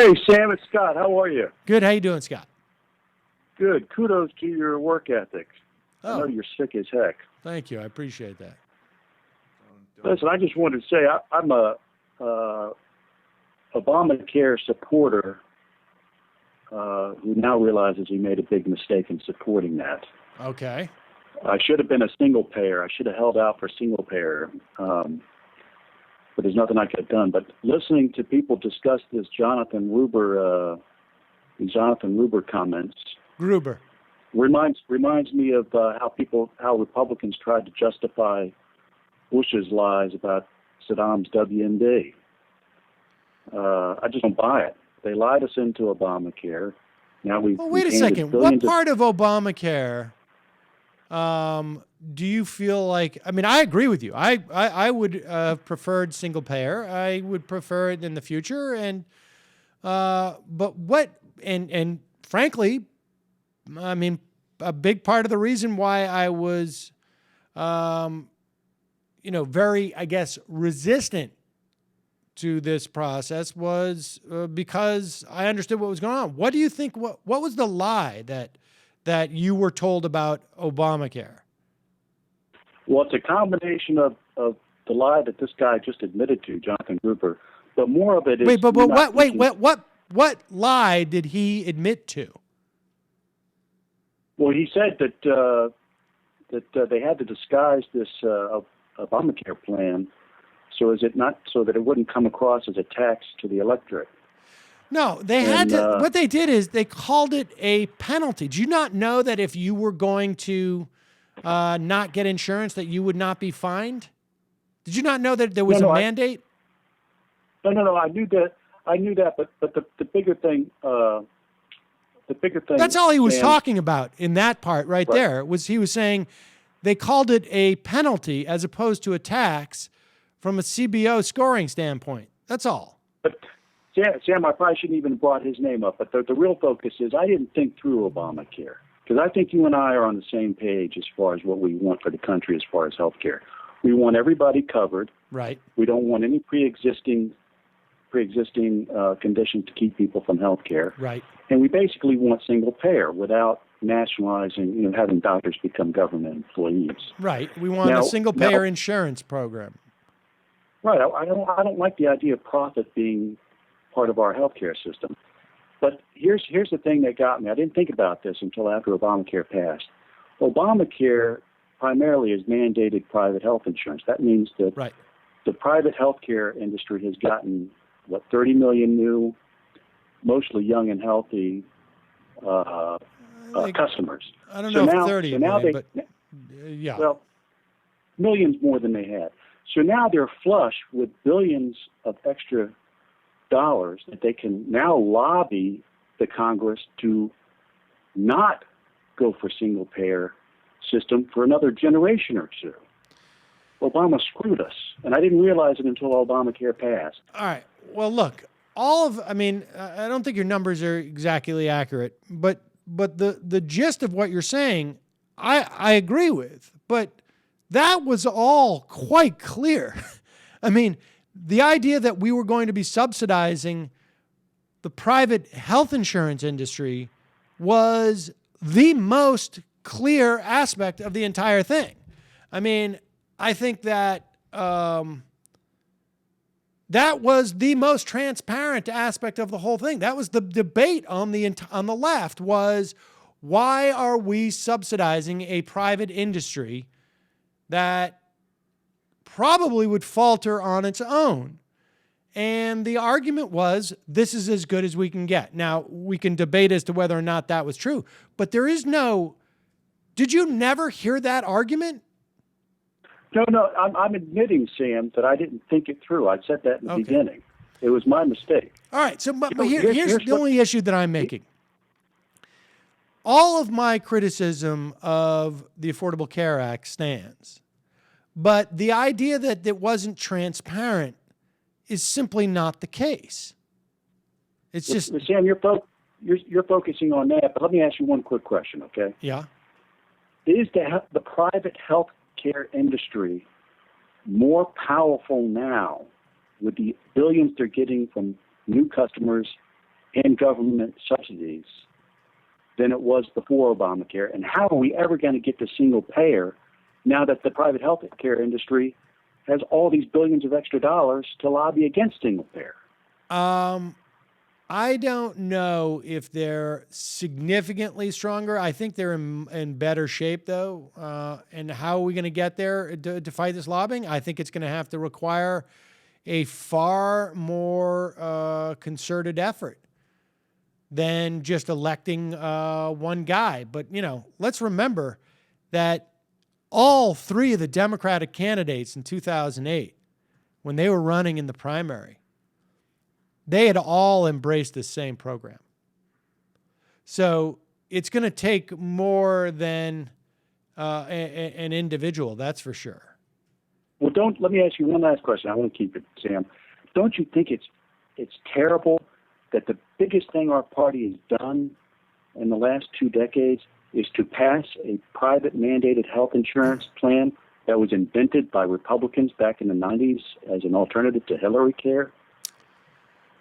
Hey, Sam, it's Scott. How are you? Good. How you doing, Scott? Good. Kudos to your work ethic. I know you're sick as heck. Thank you. I appreciate that. Listen, I just wanted to say I'm a Obamacare supporter who now realizes he made a big mistake in supporting that. Okay. I should have been a single payer. I should have held out for single payer. But there's nothing I could have done. But listening to people discuss this Jonathan Ruber comments reminds me of how Republicans tried to justify Bush's lies about Saddam's WMD. I just don't buy it. They lied us into Obamacare. Now wait a second. What part of Obamacare do you feel like? I mean, I agree with you. I would have preferred single payer. I would prefer it in the future. And but what? And frankly, I mean, a big part of the reason why I was, very, I guess, resistant to this process was because I understood what was going on. What do you think? What was the lie that you were told about Obamacare? Well, it's a combination of the lie that this guy just admitted to, Jonathan Gruber, but more of it is... What lie did he admit to? Well, he said that they had to disguise this Obamacare plan so that it wouldn't come across as a tax to the electorate. No, what they did is they called it a penalty. Do you not know that if you were going to not get insurance, that you would not be fined? Did you not know that there was a mandate? No. I knew that, but the bigger thing. That's all he was talking about in that part right there. He was saying they called it a penalty as opposed to a tax from a CBO scoring standpoint. That's all. But Sam, I probably shouldn't even have brought his name up, but the real focus is I didn't think through Obamacare, because I think you and I are on the same page as far as what we want for the country as far as health care. We want everybody covered. Right. We don't want any pre-existing conditions to keep people from health care. Right. And we basically want single payer without nationalizing, having doctors become government employees. Right. We want a single payer insurance program. Right. I don't like the idea of profit being part of our healthcare system. But here's the thing that got me. I didn't think about this until after Obamacare passed. Obamacare primarily has mandated private health insurance. That means that the private healthcare industry has gotten 30 million new, mostly young and healthy customers. I don't know if 30 million, but yeah. Well, millions more than they had. So now they're flush with billions of extra dollars that they can now lobby the Congress to not go for single payer system for another generation or two. Obama screwed us, and I didn't realize it until Obamacare passed. All right. Well, look, I don't think your numbers are exactly accurate, but the gist of what you're saying, I agree with, but that was all quite clear. I mean, the idea that we were going to be subsidizing the private health insurance industry was the most clear aspect of the entire thing. I mean, I think that that was the most transparent aspect of the whole thing. That was the debate on the left, was why are we subsidizing a private industry that probably would falter on its own? And the argument was, this is as good as we can get. Now, we can debate as to whether or not that was true, but there is no... Did you never hear that argument? No, I'm admitting, Sam, that I didn't think it through. I said that in the beginning. It was my mistake. All right, so but here's the only issue that I'm making. All of my criticism of the Affordable Care Act stands, but the idea that it wasn't transparent is simply not the case. It's just... Sam, you're focusing on that, but let me ask you one quick question, okay? Yeah. Is the private health care industry more powerful now with the billions they're getting from new customers in government subsidies than it was before Obamacare. And how are we ever going to get to single payer now that the private health care industry has all these billions of extra dollars to lobby against single payer? I don't know if they're significantly stronger. I think they're in better shape, though. And how are we going to get there to fight this lobbying? I think it's going to have to require a far more concerted effort than just electing one guy. But, let's remember that all three of the Democratic candidates in 2008, when they were running in the primary, they had all embraced the same program. So it's going to take more than an individual, that's for sure. Well, let me ask you one last question. I want to keep it, Sam. Don't you think it's terrible that the biggest thing our party has done in the last 2 decades is to pass a private mandated health insurance plan that was invented by Republicans back in the 90s as an alternative to Hillary Care?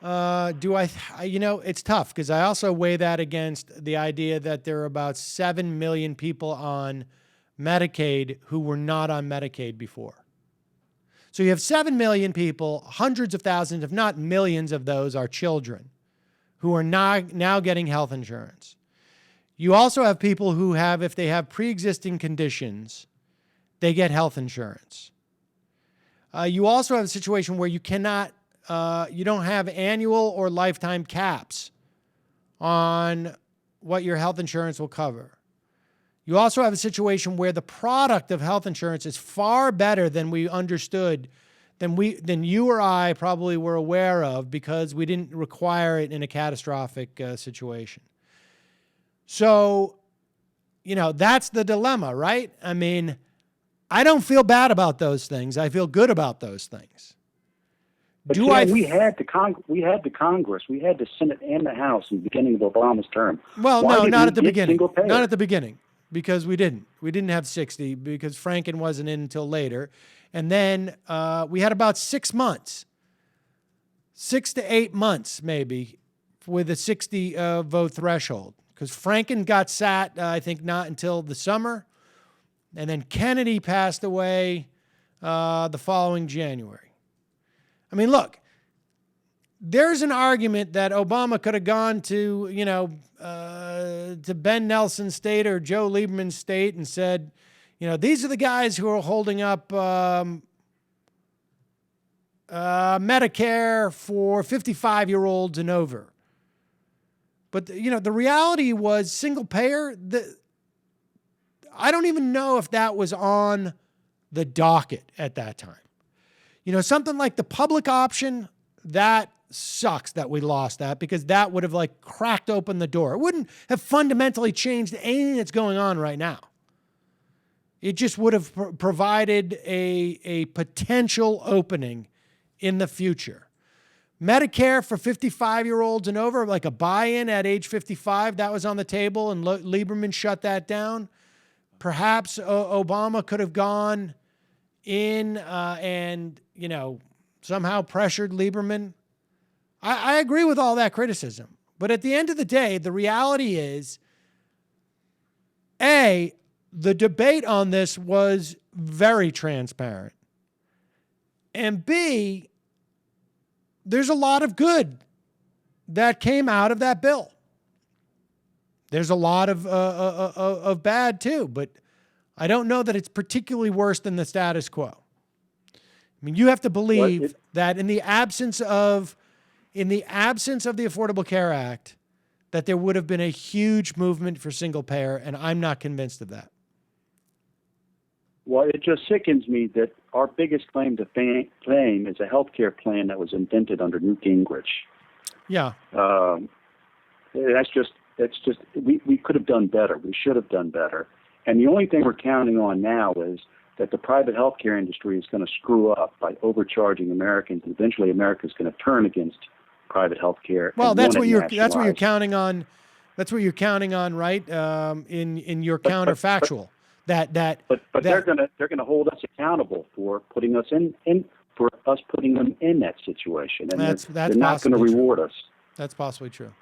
It's tough because I also weigh that against the idea that there are about 7 million people on Medicaid who were not on Medicaid before. So you have 7 million people, hundreds of thousands, if not millions of those are children who are now getting health insurance. You also have people who if they have pre-existing conditions, they get health insurance. You also have a situation where you don't have annual or lifetime caps on what your health insurance will cover. You also have a situation where the product of health insurance is far better than we understood, than you or I probably were aware of, because we didn't require it in a catastrophic situation. So, that's the dilemma, right? I mean, I don't feel bad about those things. I feel good about those things. But we had the Congress, we had the Senate and the House in the beginning of Obama's term. Well, no, not at the beginning. Not at the beginning, because we didn't. We didn't have 60 because Franken wasn't in until later. And then we had about 6 months, 6 to 8 months maybe, with a 60 vote threshold. Because Franken got sat, I think, not until the summer. And then Kennedy passed away the following January. I mean, look, there's an argument that Obama could have gone to, to Ben Nelson's state or Joe Lieberman's state and said, these are the guys who are holding up Medicare for 55-year-olds and over. But, the reality was single payer, I don't even know if that was on the docket at that time. Something like the public option, that sucks that we lost that, because that would have cracked open the door. It wouldn't have fundamentally changed anything that's going on right now. It just would have provided a potential opening in the future. Medicare for 55-year-olds and over, like a buy-in at age 55, that was on the table, and Lieberman shut that down. Perhaps Obama could have gone in and, somehow pressured Lieberman. I agree with all that criticism. But at the end of the day, the reality is, A, the debate on this was very transparent. And B, there's a lot of good that came out of that bill. There's a lot of bad too, but I don't know that it's particularly worse than the status quo. I mean, you have to believe that in the absence of the Affordable Care Act, that there would have been a huge movement for single payer, and I'm not convinced of that. Well, it just sickens me that our biggest claim to fame is a health care plan that was invented under Newt Gingrich. Yeah. That's just we could have done better. We should have done better. And the only thing we're counting on now is that the private healthcare industry is going to screw up by overcharging Americans. And eventually, America is going to turn against private healthcare. Well, that's what you're counting on. That's what you're counting on, right? In your counterfactual. But they're going to hold us accountable for putting us putting them in that situation, and they're not going to reward us. That's possibly true.